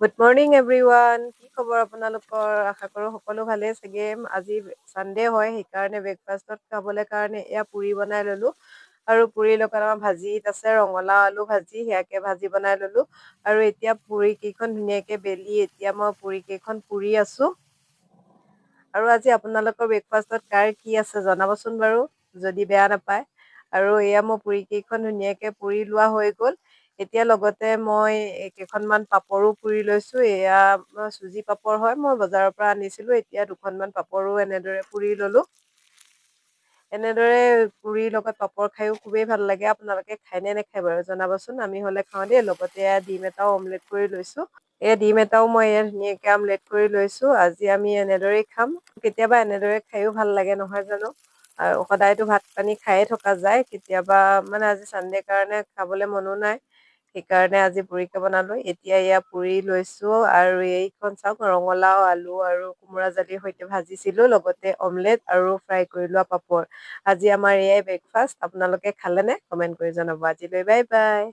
Good morning everyone. কি খবৰ আপোনালোকৰ? আশা কৰোঁ সকলো ভালেই চাগে। আজি চানডে হয়, সেইকাৰণে ব্ৰেকফাষ্টত খাবলৈ কাৰণে এয়া পুৰি বনাই ল'লোঁ। আৰু পুৰিৰ লগত আমাৰ ভাজিত আছে ৰঙালাও আলু ভাজি, সেয়াকে ভাজি বনাই ল'লোঁ। আৰু এতিয়া পুৰি কেইখন ধুনীয়াকৈ বেলি এতিয়া মই পুৰি কেইখন পুৰি আছোঁ। আৰু আজি আপোনালোকৰ ব্ৰেকফাষ্টত কাৰ কি আছে জনাবচোন বাৰু, যদি বেয়া নাপায়। আৰু এয়া মই পুৰি কেইখন ধুনীয়াকৈ পুৰি লোৱা হৈ গ'ল। এতিয়া লগতে মই কেইখনমান পাপৰো পুৰি লৈছোঁ। এয়া চুজি পাপৰ হয়, মই বজাৰৰ পৰা আনিছিলোঁ। এতিয়া দুখনমান পাপৰো এনেদৰে পুৰি ল'লোঁ। এনেদৰে পুৰিৰ লগত পাপৰ খায়ো খুবেই ভাল লাগে। আপোনালোকে খায়নে নেখায় বাৰু জনাবচোন। আমি হ'লে খাওঁ দেই। লগতে এয়া ডিম এটাও অমলেট কৰি লৈছোঁ। এই ডিম এটাও মই এয়া ধুনীয়াকৈ আমলেট কৰি লৈছোঁ। আজি আমি এনেদৰেই খাম। কেতিয়াবা এনেদৰে খায়ো ভাল লাগে নহয় জানো। আৰু সদায়তো ভাত পানী খায়ে থকা যায়, কেতিয়াবা মানে আজি চানডে কাৰণে খাবলৈ মনো নাই, সেইকাৰণে আজি পুৰিকে বনালোঁ। এতিয়া এয়া পুৰি লৈছোঁ আৰু এইখন চাওক, ৰঙালাও আলু আৰু কোমোৰা জালিৰ সৈতে ভাজিছিলোঁ, লগতে অমলেট আৰু ফ্ৰাই কৰি লোৱা পাপৰ। আজি আমাৰ এয়াই ব্ৰেকফাষ্ট। আপোনালোকে খালেনে? কমেণ্ট কৰি জনাব। আজিলৈ বাই বাই।